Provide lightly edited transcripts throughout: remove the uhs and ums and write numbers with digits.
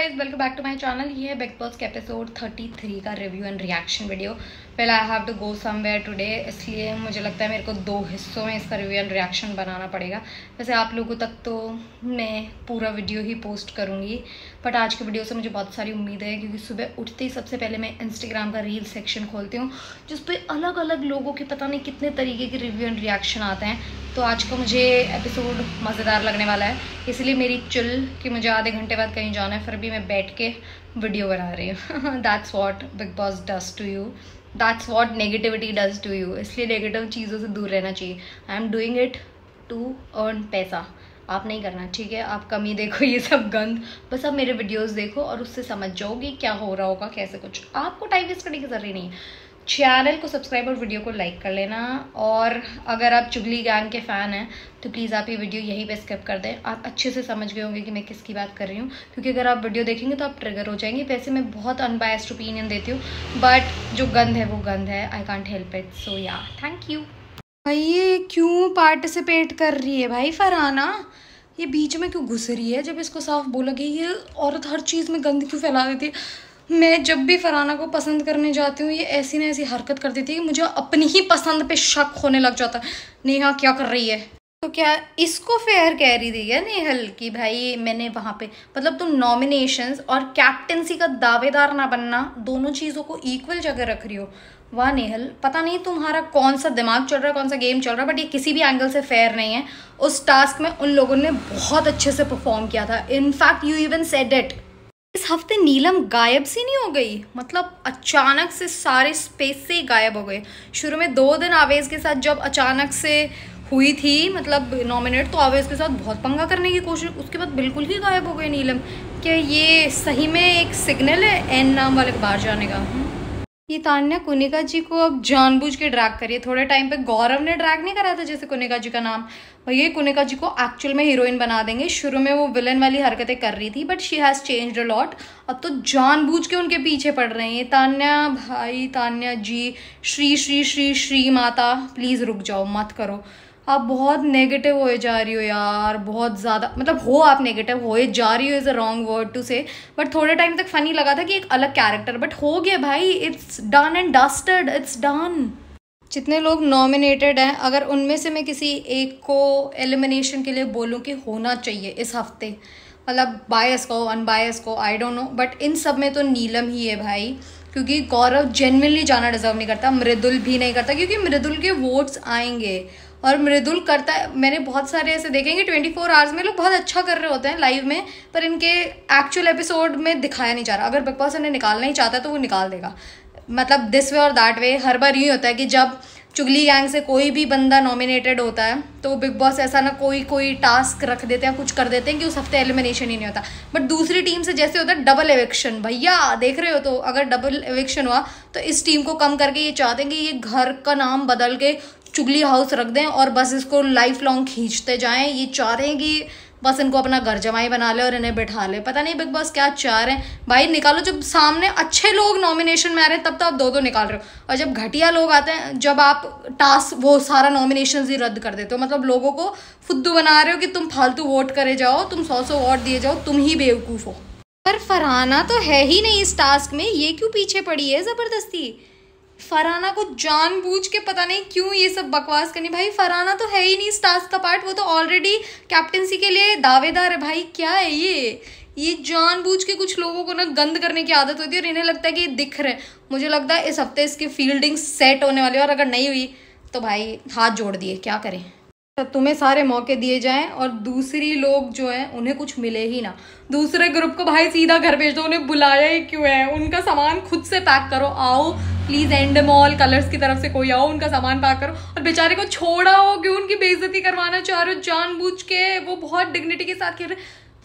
Guys, welcome back to my channel. ये है Bigg Boss के एपिसोड 33 का review and reaction video. Well I have to go somewhere today, इसलिए मुझे लगता है मेरे को 2 हिस्सों में इसका रिव्यू एंड रिएक्शन बनाना पड़ेगा। वैसे आप लोगों तक तो मैं पूरा वीडियो ही पोस्ट करूँगी, बट आज के वीडियो से मुझे बहुत सारी उम्मीद है, क्योंकि सुबह उठते ही सबसे पहले मैं इंस्टाग्राम का रील सेक्शन खोलती हूँ, जिस पर अलग अलग लोगों के पता नहीं कितने तरीके के रिव्यू एंड रिएक्शन आते हैं। तो आज का मुझे एपिसोड मज़ेदार लगने वाला है, इसलिए मेरी चिल कि मुझे आधे घंटे बाद कहीं जाना है, फिर भी मैं बैठ के वीडियो बना रही हूँ। That's what Bigg Boss does to you, that's what negativity does to you. इसलिए नेगेटिव चीज़ों से दूर रहना चाहिए। I am doing it to earn पैसा, आप नहीं करना, ठीक है। आप कमी देखो ये सब गंद, बस आप मेरे वीडियोस देखो और उससे समझ जाओगे क्या हो रहा होगा, कैसे कुछ। आपको टाइम वेस्ट करने की ज़रूरत नहीं है। चैनल को सब्सक्राइब और वीडियो को लाइक कर लेना, और अगर आप चुगली गैंग के फ़ैन हैं तो प्लीज़ आप ये वीडियो यहीं पे स्किप कर दें। आप अच्छे से समझ गए होंगे कि मैं किसकी बात कर रही हूँ, क्योंकि अगर आप वीडियो देखेंगे तो आप ट्रिगर हो जाएंगे। वैसे मैं बहुत अनबायस्ड ओपिनियन देती हूँ, बट जो गंद है वो गंद है, आई कांट हेल्प इट। सो या, थैंक यू। भाई ये क्यों पार्टिसिपेट कर रही है भाई फरहाना? ये बीच में क्यों घुस रही है? जब इसको साफ बोला कि ये औरत हर चीज़ में गंद क्यों फैला देती है। मैं जब भी फरहाना को पसंद करने जाती हूँ, ये ऐसी ना ऐसी हरकत कर देती है कि मुझे अपनी ही पसंद पे शक होने लग जाता है। नेहा क्या कर रही है? तो क्या इसको फेयर कह रही थी क्या नेहल कि भाई मैंने वहाँ पे, मतलब तुम नॉमिनेशंस और कैप्टेंसी का दावेदार ना बनना, दोनों चीज़ों को इक्वल जगह रख रही हो। वाह नेहल, पता नहीं तुम्हारा कौन सा दिमाग चल रहा है, कौन सा गेम चल रहा है, बट ये किसी भी एंगल से फेयर नहीं है। उस टास्क में उन लोगों ने बहुत अच्छे से परफॉर्म किया था। In fact you even said it. इस हफ्ते नीलम गायब सी नहीं हो गई, मतलब अचानक से सारे स्पेस से ही गायब हो गए। शुरू में 2 दिन आवेश के साथ जब अचानक से हुई थी, मतलब नॉमिनेट, तो आवेश के साथ बहुत पंगा करने की कोशिश, उसके बाद बिल्कुल ही गायब हो गए नीलम। क्या ये सही में एक सिग्नल है एन नाम वाले के बाहर जाने का? ये तान्या कुनिका जी को अब जानबूझ के ड्रैग करिए। थोड़े टाइम पे गौरव ने ड्रैग नहीं करा था जैसे कुनिका जी का नाम, भैया कुनिका जी को एक्चुअल में हीरोइन बना देंगे। शुरू में वो विलन वाली हरकतें कर रही थी, but she has changed a lot. अब तो जानबूझ के उनके पीछे पड़ रहे हैं। तान्या भाई, तान्या जी, श्री श्री श्री श्री माता, प्लीज़ रुक जाओ, मत करो। आप बहुत नेगेटिव होए जा रही हो यार, बहुत ज़्यादा, मतलब हो आप नेगेटिव होए जा रही हो is a wrong word to say, but थोड़े टाइम तक फनी लगा था कि एक अलग कैरेक्टर, बट हो गया भाई, it's done and dusted, it's done. जितने लोग नॉमिनेटेड हैं, अगर उनमें से मैं किसी एक को एलिमिनेशन के लिए बोलूँ कि होना चाहिए इस हफ्ते, मतलब बायस को अनबायस को I don't know, but in सब में तो नीलम ही है भाई, क्योंकि गौरव जेन्युइनली जाना डिजर्व नहीं करता, मृदुल भी नहीं करता, क्योंकि मृदुल के वोट्स आएंगे और मृदुल करता है। मैंने बहुत सारे ऐसे देखेंगे 24 आवर्स में लोग बहुत अच्छा कर रहे होते हैं लाइव में, पर इनके एक्चुअल एपिसोड में दिखाया नहीं जा रहा। अगर बिग बॉस इन्हें निकालना ही चाहता है तो वो निकाल देगा, मतलब दिस वे और दैट वे। हर बार यूँ होता है कि जब चुगली गैंग से कोई भी बंदा नॉमिनेटेड होता है तो बिग बॉस ऐसा ना कोई टास्क रख देते हैं, कुछ कर देते हैं कि उस हफ्ते एलिमिनेशन ही नहीं होता। बट दूसरी टीम से जैसे होता है डबल एविक्शन, भैया देख रहे हो, तो अगर डबल एविक्शन हुआ तो इस टीम को कम करके ये चाहते हैं कि ये घर का नाम बदल के चुगली हाउस रख दें और बस इसको लाइफ लॉन्ग खींचते जाएं। ये चाह रहे हैं कि बस इनको अपना घर जमाई बना ले और इन्हें बिठा ले। पता नहीं बिग बॉस क्या चाह रहे हैं भाई। निकालो, जब सामने अच्छे लोग नॉमिनेशन में आ रहे हैं तब तो आप 2-2 निकाल रहे हो, और जब घटिया लोग आते हैं, जब आप टास्क वो सारा नॉमिनेशन ही रद्द कर देते हो, मतलब लोगों को फुद्दू बना रहे हो कि तुम फालतू वोट करे जाओ, तुम 100 वोट दिए जाओ, तुम ही बेवकूफ़ हो। पर फरहाना तो है ही नहीं इस टास्क में, ये क्यों पीछे पड़ी है ज़बरदस्ती? फरहाना को जानबूझ के पता नहीं क्यों ये सब बकवास करनी। भाई फरहाना तो है ही नहीं इस टास्क का पार्ट, वो तो ऑलरेडी कैप्टेंसी के लिए दावेदार है। भाई क्या है ये जानबूझ के कुछ लोगों को ना गंद करने की आदत होती है और इन्हें लगता है कि ये दिख रहे हैं। मुझे लगता है इस हफ्ते इसकी फील्डिंग सेट होने वाली है, और अगर नहीं हुई तो भाई हाथ जोड़ दिए, क्या करें। तुम्हें सारे मौके दिए जाएं और दूसरी लोग जो हैं उन्हें कुछ मिले ही ना। दूसरे ग्रुप को भाई सीधा घर भेज दो, उन्हें बुलाया ही क्यों है? उनका सामान खुद से पैक करो, आओ प्लीज, एंड मॉल कलर्स की तरफ से कोई आओ, उनका सामान पैक करो, और बेचारे को छोड़ा हो, क्यों उनकी बेइज्जती करवाना चाह रहे हो जानबूझ के? वो बहुत डिग्निटी के साथ खेल रहे,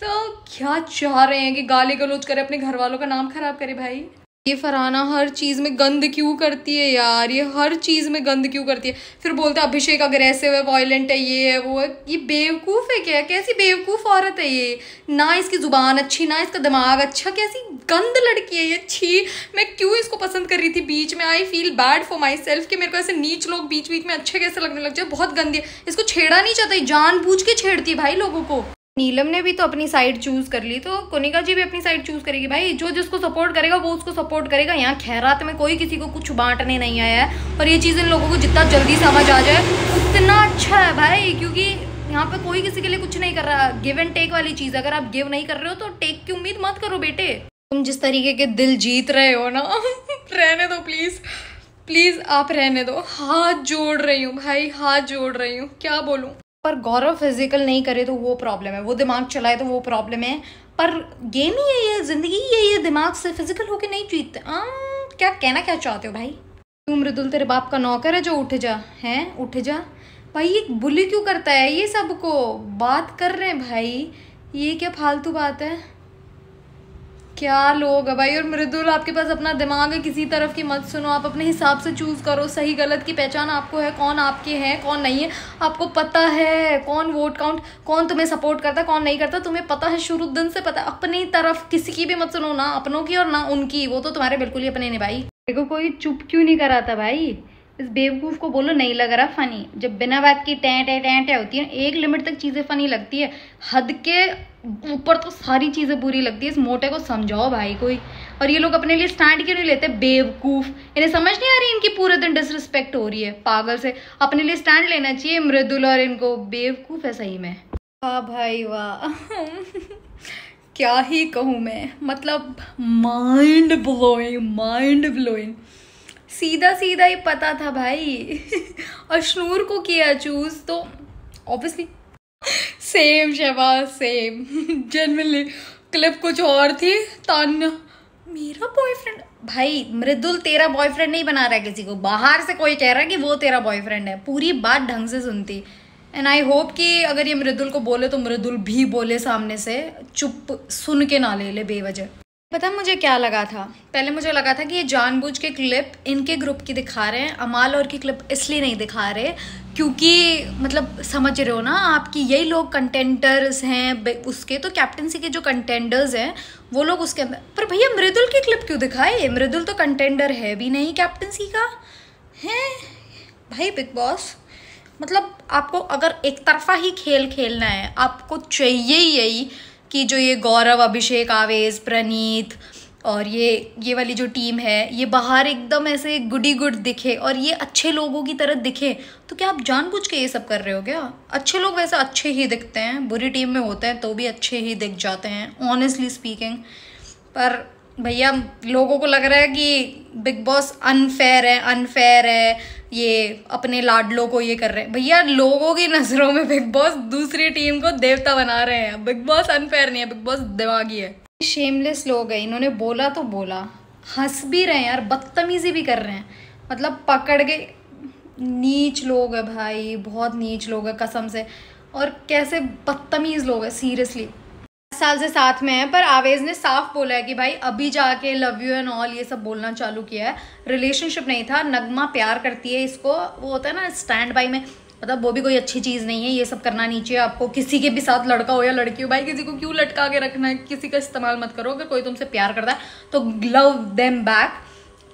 तो क्या चाह रहे हैं कि गाली गलौज करे, अपने घर वालों का नाम खराब करे? भाई ये फरहाना हर चीज़ में गंद क्यों करती है यार, ये हर चीज़ में गंद क्यों करती है? फिर बोलते हैं अभिषेक अग्रेसिव है, वॉयलेंट है, ये है वो है। ये बेवकूफ़ है क्या? कैसी बेवकूफ़ औरत है ये? ना इसकी ज़ुबान अच्छी, ना इसका दिमाग अच्छा, कैसी गंद लड़की है ये। छी, मैं क्यों इसको पसंद कर रही थी बीच में। I feel bad for my self कि मेरे को ऐसे नीच लोग बीच बीच में अच्छे कैसे लगने लग जाए। बहुत गंदी है, इसको छेड़ा नहीं चाहता, जानबूझ के छेड़ती है भाई लोगों को। नीलम ने भी तो अपनी साइड चूज कर ली, तो कोनिका जी भी अपनी साइड चूज करेगी। भाई जो जिसको सपोर्ट करेगा वो उसको सपोर्ट करेगा। यहाँ खैरात में कोई किसी को कुछ बांटने नहीं आया है, और ये चीज़ इन लोगों को जितना जल्दी समझ आ जाए उतना अच्छा है भाई, क्योंकि यहाँ पे कोई किसी के लिए कुछ नहीं कर रहा। गिव एंड टेक वाली चीज़, अगर आप गिव नहीं कर रहे हो तो टेक की उम्मीद मत करो बेटे। तुम जिस तरीके के दिल जीत रहे हो ना रहने दो प्लीज़ प्लीज़, आप रहने दो। हाथ जोड़ रही हूँ भाई, हाथ जोड़ रही हूँ, क्या बोलूँ। पर गौरव फिजिकल नहीं करे तो वो प्रॉब्लम है, वो दिमाग चलाए तो वो प्रॉब्लम है। पर गेम ही है ये, जिंदगी ही है ये, दिमाग से फिजिकल होके नहीं जीतते। क्या कहना क्या चाहते हो भाई? तू मृदुल तेरे बाप का नौकर है जो उठ जा, हैं उठ जा। भाई ये बुली क्यों करता है? ये सबको बात कर रहे हैं भाई, ये क्या फालतू बात है? क्या लोग है भाई। और मृदुल, आपके पास अपना दिमाग है, किसी तरफ की मत सुनो, आप अपने हिसाब से चूज करो। सही गलत की पहचान आपको है, कौन आपके हैं कौन नहीं है आपको पता है। कौन वोट काउंट, कौन तुम्हें सपोर्ट करता कौन नहीं करता तुम्हें पता है, शुरू दिन से पता है। अपनी तरफ किसी की भी मत सुनो, ना अपनों की और ना उनकी, वो तो तुम्हारे बिल्कुल ही अपने नहीं भाई। देखो कोई चुप क्यों नहीं कराता भाई? इस बेवकूफ़ को बोलो नहीं लग रहा फनी। जब बिना बात की टें होती है, एक लिमिट तक चीज़ें फनी लगती है, हद के ऊपर तो सारी चीज़ें बुरी लगती है। इस मोटे को समझाओ भाई कोई। और ये लोग अपने लिए स्टैंड क्यों नहीं लेते? बेवकूफ़, इन्हें समझ नहीं आ रही इनकी पूरे दिन डिसरिस्पेक्ट हो रही है पागल से। अपने लिए स्टैंड लेना चाहिए मृदुल, और इनको बेवकूफ़ है सही में। वाह भाई वाह क्या ही कहूँ मैं, मतलब माइंड ब्लोइंग। सीधा सीधा ही पता था भाई अशनूर को किया चूज, तो obviously same Shehbaz same genuinely. Clip कुछ और थी, तान्या मेरा बॉयफ्रेंड। भाई मृदुल तेरा बॉयफ्रेंड नहीं बना रहा है किसी को, बाहर से कोई कह रहा है कि वो तेरा बॉयफ्रेंड है। पूरी बात ढंग से सुनती। एंड आई होप कि अगर ये मृदुल को बोले तो मृदुल भी बोले सामने से, चुप सुन के ना ले बेवजह। पता मुझे क्या लगा था? पहले मुझे लगा था कि ये जानबूझ के क्लिप इनके ग्रुप की दिखा रहे हैं, अमाल और की क्लिप इसलिए नहीं दिखा रहे क्योंकि मतलब समझ रहे हो ना आपकी, यही लोग कंटेंटर्स हैं उसके, तो कैप्टनसी के जो कंटेंडर्स हैं वो लोग उसके अंदर। पर भैया मृदुल की क्लिप क्यों दिखाए? मृदुल तो कंटेंडर है भी नहीं कैप्टनसी का है भाई। बिग बॉस मतलब आपको अगर एक तरफा ही खेल खेलना है, आपको चाहिए यही कि जो ये गौरव, अभिषेक, आवेश, प्रणीत और ये वाली जो टीम है, ये बाहर एकदम ऐसे गुडी गुड दिखे और ये अच्छे लोगों की तरह दिखे, तो क्या आप जानबूझ के ये सब कर रहे हो क्या? अच्छे लोग वैसे अच्छे ही दिखते हैं, बुरी टीम में होते हैं तो भी अच्छे ही दिख जाते हैं ऑनेस्टली स्पीकिंग। पर भैया लोगों को लग रहा है कि बिग बॉस अनफेयर है, ये अपने लाडलों को ये कर रहे हैं। भैया लोगों की नजरों में बिग बॉस दूसरी टीम को देवता बना रहे हैं। बिग बॉस अनफेयर नहीं है, बिग बॉस दिमागी है। शेमलेस लोग हैं, इन्होंने बोला तो बोला, हंस भी रहे हैं यार, बदतमीजी भी कर रहे हैं, मतलब पकड़ के। नीच लोग है भाई, बहुत नीच लोग है कसम से। और कैसे बदतमीज लोग है सीरियसली। साल से साथ में है, पर आवेज ने साफ बोला है कि भाई अभी जाके लव यू एंड ऑल ये सब बोलना चालू किया है, रिलेशनशिप नहीं था। नगमा प्यार करती है इसको, वो होता है ना स्टैंड बाई में, मतलब वो भी कोई अच्छी चीज़ नहीं है, ये सब करना नहीं चाहिए आपको। किसी के भी साथ लड़का हो या लड़की हो भाई, किसी को क्यों लटका के रखना है, किसी का इस्तेमाल मत करो। अगर कोई तुमसे प्यार करता है तो लव देम बैक।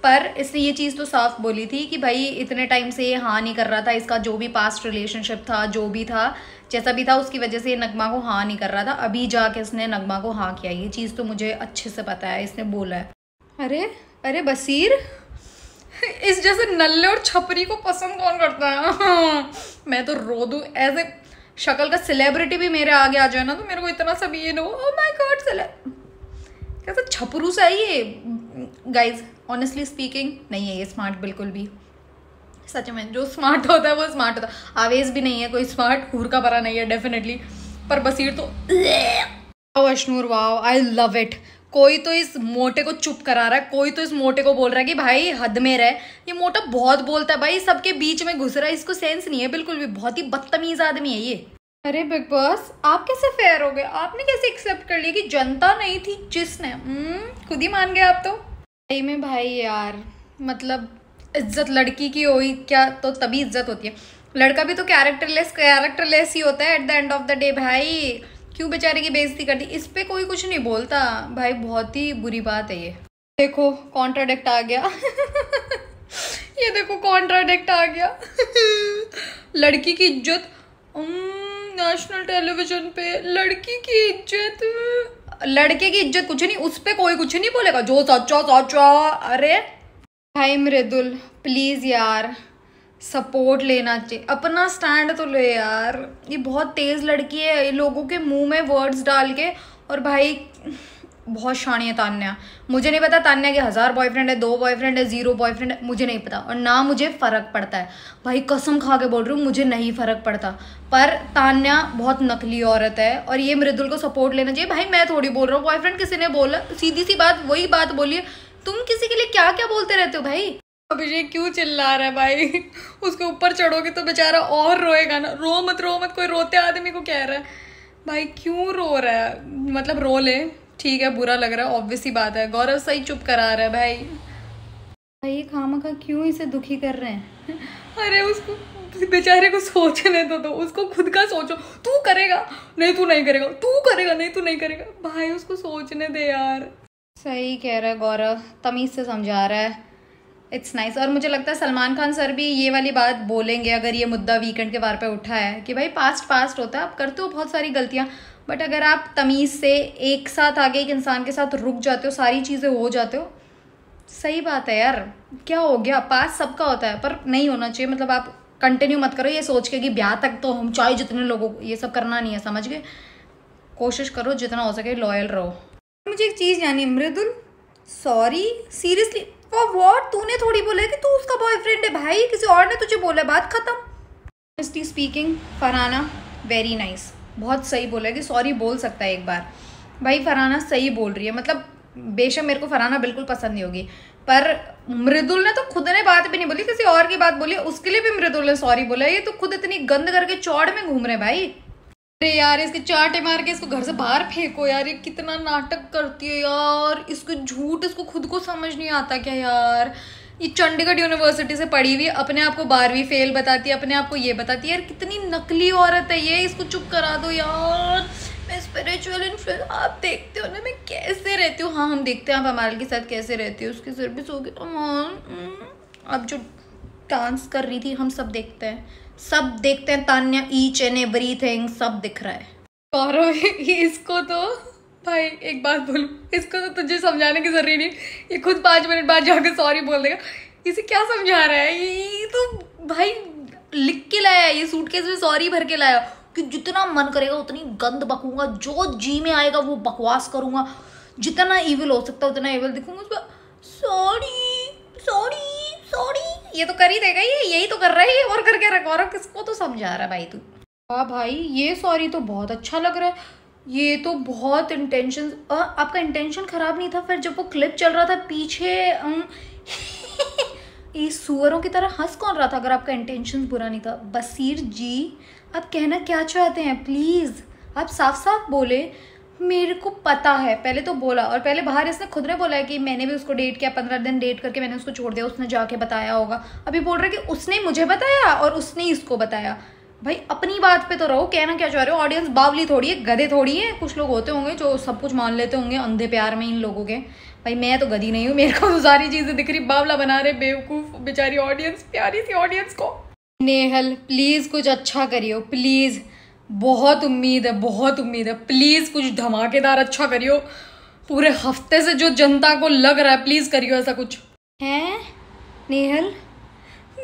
पर इसने ये चीज़ तो साफ बोली थी कि भाई इतने टाइम से ये हाँ नहीं कर रहा था, इसका जो भी पास्ट रिलेशनशिप था, जो भी था, जैसा भी था, उसकी वजह से ये नगमा को हाँ नहीं कर रहा था। अभी जाके इसने नगमा को हाँ किया, ये चीज़ तो मुझे अच्छे से पता है, इसने बोला है। अरे अरे बसीर, इस जैसे नल्ले और छपरी को पसंद कौन करता है? मैं तो रो दूँ, ऐसे शक्ल का सेलिब्रिटी भी मेरे आगे आ जाए ना तो मेरे को इतना सब ये नो, ओह माय गॉड, कैसा छपरू सा है ये। गाइज ऑनेस्टली स्पीकिंग नहीं है ये स्मार्ट बिल्कुल भी, सच में। जो स्मार्ट होता है वो स्मार्ट होता है। आवेश भी नहीं है कोई स्मार्ट, हूर का परा नहीं है डेफिनेटली। पर बसीर तो Ashnoor, wow I love it. कोई तो इस मोटे को चुप करा रहा है, कोई तो इस मोटे को बोल रहा है कि भाई हद में रहे। ये मोटा बहुत बोलता है भाई, सबके बीच में घुस रहा है, इसको सेंस नहीं है बिल्कुल भी, बहुत ही बदतमीज आदमी है ये। अरे बिग बॉस आप कैसे फेयर हो गए? आपने कैसे एक्सेप्ट कर लिया कि जनता नहीं थी जिसने? खुद ही मान गए आप तो। सही में भाई यार, मतलब इज्जत लड़की की हुई क्या तो तभी इज्जत होती है, लड़का भी तो कैरेक्टरलेस ही होता है at the end of the day. भाई क्यों बेचारे की बेइज्जती कर दी? इस पे कोई कुछ नहीं बोलता भाई, बहुत ही बुरी बात है ये। देखो कॉन्ट्राडिक्ट आ गया ये देखो कॉन्ट्राडिक्ट आ गया लड़की की इज्जत नेशनल टेलीविजन पे लड़की की इज्जत, लड़के की इज्जत कुछ नहीं, उस पे कोई कुछ नहीं बोलेगा, जो सच्चा सच्चा। अरे भाई मृदुल प्लीज यार सपोर्ट लेना चाहिए, अपना स्टैंड तो ले यार। ये बहुत तेज लड़की है, लोगों के मुंह में वर्ड्स डाल के। और भाई बहुत शानी है तान्या। मुझे नहीं पता तान्या के 1000 बॉयफ्रेंड है, 2 बॉयफ्रेंड है, 0 बॉयफ्रेंड है, मुझे नहीं पता, और ना मुझे फ़र्क पड़ता है भाई, कसम खा के बोल रही हूँ, मुझे नहीं फ़र्क पड़ता। पर तान्या बहुत नकली औरत है और ये मृदुल को सपोर्ट लेना चाहिए। भाई मैं थोड़ी बोल रहा हूँ, बॉयफ्रेंड किसी ने बोला, सीधी सी बात वही बात बोलिए। तुम किसी के लिए क्या क्या बोलते रहते हो भाई? अभिषेक क्यों चिल्ला रहा है भाई? उसके ऊपर चढ़ोगे तो बेचारा और रोएगा ना। रो मत, कोई रोते आदमी को कह रहा है भाई, क्यों रो रहा है? मतलब रो ले, ठीक है, बुरा लग रहा है, ऑब्वियस ही बात है। गौरव सही चुप करा रहा है भाई खामखा क्यों इसे दुखी कर रहे हैं? अरे उसको बेचारे को सोचने दो, उसको खुद का सोचो। तू करेगा नहीं, तू नहीं करेगा, तू करेगा नहीं, तू नहीं करेगा, भाई उसको सोचने दे यार। सही कह रहा है गौरव, तमीज से समझा रहा है, इट्स नाइस। और मुझे लगता है सलमान खान सर भी ये वाली बात बोलेंगे अगर ये मुद्दा वीकेंड के बार पे उठा है कि भाई पास्ट होता है, आप करते हो बहुत सारी गलतियाँ, बट अगर आप तमीज़ से एक साथ आगे एक इंसान के साथ रुक जाते हो, सारी चीज़ें हो जाते हो, सही बात है यार, क्या हो गया, पास सबका होता है, पर नहीं होना चाहिए। मतलब आप कंटिन्यू मत करो ये सोच के कि ब्याह तक तो हम चाहे जितने लोगों को, ये सब करना नहीं है, समझ गए? कोशिश करो जितना हो सके लॉयल रहो। मुझे एक चीज़ यानी मृदुल, सॉरी सीरियसली फॉर व्हाट? तूने थोड़ी बोला है कि तू उसका बॉयफ्रेंड है भाई, किसी और ने तुझे बोला, बात खत्म। Honestly speaking Farhana very nice, बहुत सही बोला है कि सॉरी बोल सकता है एक बार। भाई फरहाना सही बोल रही है, मतलब बेशक मेरे को फरहाना बिल्कुल पसंद नहीं होगी, पर मृदुल ने तो खुद ने बात भी नहीं बोली, किसी और की बात बोली, उसके लिए भी मृदुल ने सॉरी बोला। ये तो खुद इतनी गंद करके चौड़ में घूम रहे भाई। अरे यार इसके चाटे मार के इसको घर से बाहर फेंको यार, ये कितना नाटक करती है यार, इसको झूठ इसको खुद को समझ नहीं आता क्या यार? ये चंडीगढ़ यूनिवर्सिटी से पढ़ी हुई, अपने आप को 12वीं फेल बताती है, अपने आप को ये बताती है यार, कितनी नकली औरत है ये, इसको चुप करा दो यार। मैं स्पिरिचुअल इन्फ्लुएंस, आप देखते हो ना मैं कैसे रहती हूँ। हाँ हम देखते हैं आप अमाल के साथ कैसे रहती हो, उसके सिर भी सो गए। अब जो डांस कर रही थी हम सब देखते हैं तान्या, ईच एंड एवरीथिंग सब दिख रहा है। गौरव इसको तो भाई एक बात बोलूं, इसको तो तुझे समझाने की जरूरत नहीं, ये खुद 5 मिनट बाद जाकर सॉरी बोल देगा। इसे क्या समझा रहा है? ये तो भाई लिख के लाया, ये सूटकेस में सॉरी भर के लाया कि जितना मन करेगा उतनी गंद बकूंगा, जो जी में आएगा वो बकवास करूंगा, जितना इविल हो सकता है उतना इविल दिखूंगा। उसका सॉरी ये तो कर ही देगा, ये यही तो कर रहा है, और करके रखा। और किसको तो समझा रहा है भाई तू? हाँ भाई ये सॉरी तो बहुत अच्छा लग रहा है, ये तो बहुत इंटेंशन, आपका इंटेंशन खराब नहीं था। फिर जब वो क्लिप चल रहा था पीछे इस सुअरों की तरह हंस कौन रहा था अगर आपका इंटेंशन बुरा नहीं था? बसीर जी आप कहना क्या चाहते हैं प्लीज़ आप साफ साफ बोले। मेरे को पता है, पहले तो बोला, और पहले बाहर इसने खुद ने बोला है कि मैंने भी उसको डेट किया, 15 दिन डेट करके मैंने उसको छोड़ दिया, उसने जाके बताया होगा। अभी बोल रहे कि उसने मुझे बताया और उसने इसको बताया। भाई अपनी बात पे तो रहो, कहना क्या चाह रहे हो? ऑडियंस बावली थोड़ी है, गधे थोड़ी है। कुछ लोग होते होंगे जो सब कुछ मान लेते होंगे अंधे प्यार में इन लोगों के। भाई मैं तो गधी नहीं हूँ, मेरे को तो सारी चीज़ें दिख रही, बावला बना रहे बेवकूफ़ बेचारी ऑडियंस, प्यारी सी ऑडियंस को। नेहल प्लीज़ कुछ अच्छा करियो प्लीज़, बहुत उम्मीद है, प्लीज़ कुछ धमाकेदार अच्छा करियो। पूरे हफ्ते से जो जनता को लग रहा है, प्लीज़ करियो ऐसा कुछ। हैं नेहल?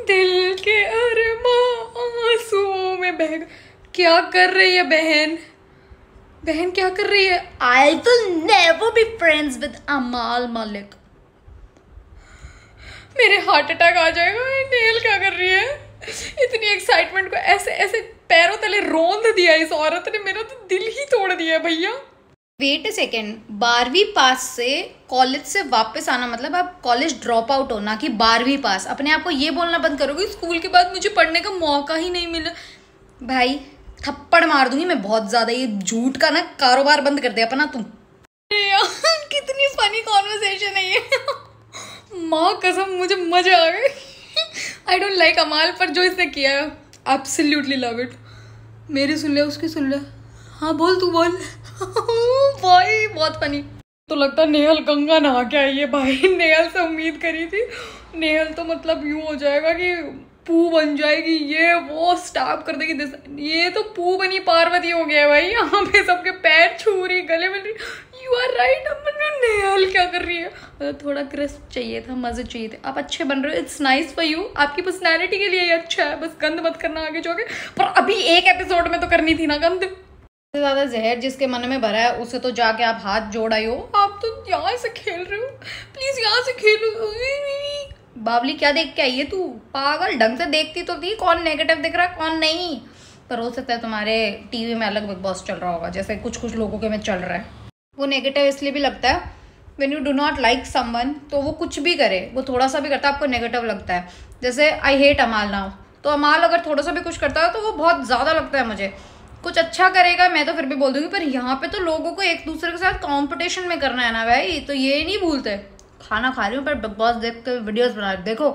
दिल के अरमां आंसुओं में बह, क्या कर रही है बहन क्या कर रही है? I will never be friends with अमाल मलिक। मेरे हार्ट अटैक आ जाएगा। नेहल क्या कर रही है? इतनी एक्साइटमेंट को ऐसे ऐसे पैरों तले रोंद दिया इस औरत ने, मेरा तो दिल ही तोड़ दिया भैया। वेट अ सेकेंड, 12वीं पास से कॉलेज से वापस आना मतलब आप कॉलेज ड्रॉप आउट हो, ना कि 12वीं पास। अपने आप को ये बोलना बंद करोगे स्कूल के बाद मुझे पढ़ने का मौका ही नहीं मिला। भाई थप्पड़ मार दूंगी मैं बहुत ज्यादा, ये झूठ का ना कारोबार बंद कर दे अपना तुम। कितनी फनी कॉन्वर्सेशन है ये। माँ कसम मुझे मजे आ गए। आई डोंट लाइक अमाल, पर जो इसने किया है एब्सोल्युटली लव इट। मेरी सुन ले, उसकी सुन ले। हाँ बोल, तू बोल। भाई बहुत फनी। तो लगता है नेहल गंगा नहा के आई है भाई। नेहल से उम्मीद करी थी, नेहल तो मतलब यूं हो जाएगा कि पू बन जाएगी, ये वो स्टैप कर देगी। ये तो पू बनी पार्वती हो गया है भाई, यहाँ पे सबके पैर छू रही, गले मिल रही। You are right. नेहाल क्या कर रही है? मतलब थोड़ा क्रिस्प चाहिए था, मजे चाहिए थे। आप अच्छे बन रहे हो, इट्स नाइस फॉर यू, आपकी पर्सनैलिटी के लिए ये अच्छा है। बस गंद मत करना आगे जाके, पर अभी एक एपिसोड में तो करनी थी ना गंद। सबसे ज्यादा जहर जिसके मन में भरा है उसे तो जाके आप हाथ जोड़ आई हो। आप तो यहाँ से खेल रहे हो, प्लीज यहाँ से खेलो। बावली क्या देख के आई है तू? पागल, ढंग से देखती तो थी कौन नेगेटिव दिख रहा है कौन नहीं। पर हो सकता है तुम्हारे टीवी में अलग बिग बॉस चल रहा होगा, जैसे कुछ लोगों के में चल रहा है। वो नेगेटिव इसलिए भी लगता है, when you do not like someone, तो वो कुछ भी करे, वो थोड़ा सा भी करता है आपको नेगेटिव लगता है। जैसे आई हेट अमाल नाउ, तो अमाल अगर थोड़ा सा भी कुछ करता है तो वो बहुत ज़्यादा लगता है मुझे। कुछ अच्छा करेगा मैं तो फिर भी बोल दूंगी, पर यहाँ पे तो लोगों को एक दूसरे के साथ कंपटीशन में करना है ना भाई, तो ये नहीं भूलते। खाना खा रही हूँ पर बिग बॉस देख के वीडियोस बना रही, देखो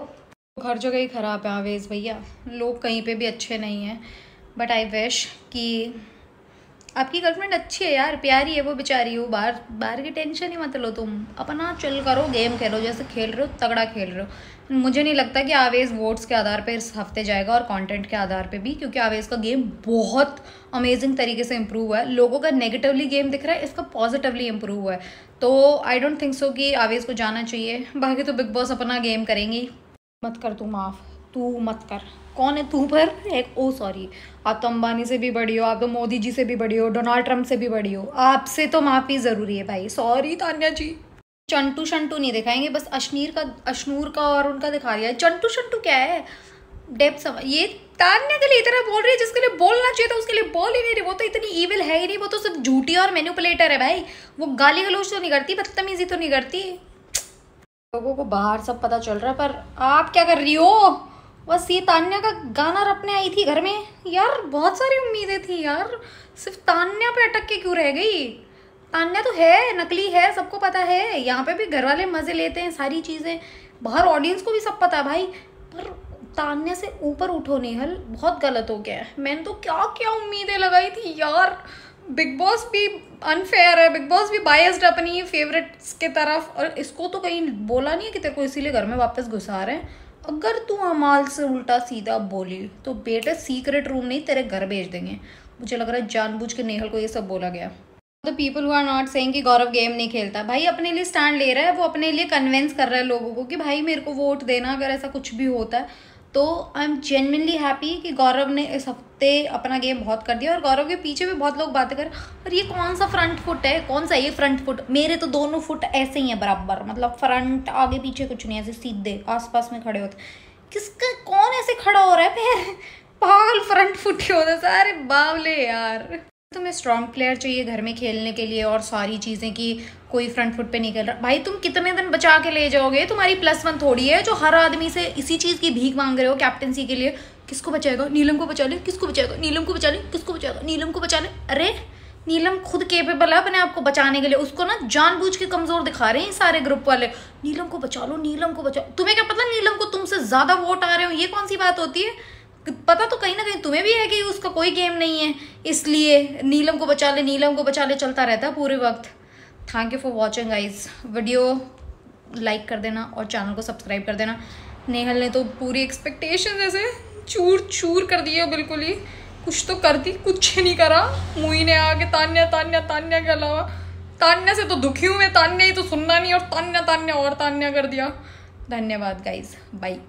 हर जगह ही खराब है आवेश भैया, लोग कहीं पे भी अच्छे नहीं हैं। बट आई विश कि आपकी गर्लफ्रेंड अच्छी है यार, प्यारी है वो बेचारी, वो बाहर की टेंशन ही मत लो, तुम अपना चिल करो, गेम खेलो, जैसे खेल रहे हो तगड़ा खेल रहे हो। मुझे नहीं लगता कि आवेश वोट्स के आधार पे इस हफ्ते जाएगा और कंटेंट के आधार पे भी, क्योंकि आवेश का गेम बहुत अमेजिंग तरीके से इम्प्रूव हुआ है। लोगों का नेगेटिवली गेम दिख रहा है, इसका पॉजिटिवली इम्प्रूव हुआ है, तो आई डोंट थिंक सो कि आवेश को जाना चाहिए। बाकी तो बिग बॉस अपना गेम करेंगी। मत कर तू माफ़, तू मत कर। कौन है तू? पर एक ओ सॉरी, आप तो अंबानी से भी बड़ी हो, आप तो मोदी जी से भी बड़ी हो, डोनाल्ड ट्रंप से भी बड़ी हो, आपसे तो माफ़ी ज़रूरी है भाई। सॉरी तान्या जी। चंटू शंटू नहीं दिखाएंगे, बस अशनूर का और उनका दिखा दिया। चंटू शंटू क्या है? डेप्थ समझ। ये तान्या के लिए इतना बोल रही है, जिसके लिए बोलना चाहिए था उसके लिए बोल ही नहीं रही। वो तो इतनी ईविल है ही नहीं, वो तो सिर्फ झूठी और मैनिपुलेटर है भाई। वो गाली गलौज तो नहीं करती, बदतमीजी तो नहीं करती। लोगों को बाहर सब पता चल रहा है, पर आप क्या कर रही हो? बस ये तान्या का गाना रपने आई थी घर में यार, बहुत सारी उम्मीदें थी यार, सिर्फ तान्या पे अटक के क्यों रह गई? तान्या तो है, नकली है, सबको पता है। यहाँ पे भी घर वाले मजे लेते हैं, सारी चीज़ें बाहर ऑडियंस को भी सब पता है भाई। पर तान्या से ऊपर उठो नेहल, बहुत गलत हो गया है। मैंने तो क्या क्या उम्मीदें लगाई थी यार। बिग बॉस भी अनफेयर है, बिग बॉस भी बायस्ड अपनी फेवरेट्स के तरफ, और इसको तो कहीं बोला नहीं है कि तेरे को इसीलिए घर में वापस घुसा रहे हैं। अगर तू अमाल से उल्टा सीधा बोली तो बेटे सीक्रेट रूम नहीं तेरे घर भेज देंगे। मुझे लग रहा है जानबूझ के नेहल को ये सब बोला गया। The people who are not saying कि गौरव गेम नहीं खेलता, भाई अपने लिए स्टैंड ले रहा है, वो अपने लिए कन्विंस कर रहा है लोगों को कि भाई मेरे को वोट देना अगर ऐसा कुछ भी होता है। तो आई एम जेन्युइनली हैप्पी कि गौरव ने इस हफ्ते अपना गेम बहुत कर दिया, और गौरव के पीछे भी बहुत लोग बातें कर, और ये कौन सा फ्रंट फुट है, कौन सा ये फ्रंट फुट? मेरे तो दोनों फुट ऐसे ही हैं बराबर, मतलब फ्रंट आगे पीछे कुछ नहीं, ऐसे सीधे आसपास में खड़े होते। किसका कौन ऐसे खड़ा हो रहा है पैर? पागल, फ्रंट फुट ही होता है सारे बावले यार। तुम्हें स्ट्रॉन्ग प्लेयर चाहिए घर में खेलने के लिए और सारी चीज़ें, की कोई फ्रंट फुट पे नहीं खेल रहा भाई। तुम कितने दिन बचा के ले जाओगे? तुम्हारी +1 थोड़ी है जो हर आदमी से इसी चीज़ की भीख मांग रहे हो कैप्टनसी के लिए। किसको बचाएगा? नीलम को बचा ले। किसको बचाएगा? नीलम को बचा ले। किसको बचाएगा? नीलम को बचा ले। अरे नीलम खुद केपेबल है अपने आप को बचाने के लिए, उसको ना जानबूझ के कमजोर दिखा रहे हैं सारे ग्रुप वाले। नीलम को बचा लो, नीलम को बचाओ। तुम्हें क्या पता नीलम को तुमसे ज्यादा वोट आ रहे हो? ये कौन सी बात होती है? पता तो कहीं ना कहीं तुम्हें भी है कि उसका कोई गेम नहीं है, इसलिए नीलम को बचा ले, नीलम को बचा ले चलता रहता है पूरे वक्त। Thank you for watching guys. Video like कर देना और चैनल को सब्सक्राइब कर देना। नेहल ने तो पूरी एक्सपेक्टेशन जैसे चूर चूर कर दी है, बिल्कुल ही कुछ तो करती, कुछ नहीं करा। मुई ने आके तान्या तान्या तान्या के अलावा, तान्या से तो दुखी हूँ मैं, तान्या ही तो सुनना नहीं, और तान्या तान्या और तान्या कर दिया। धन्यवाद गाइज, बाय।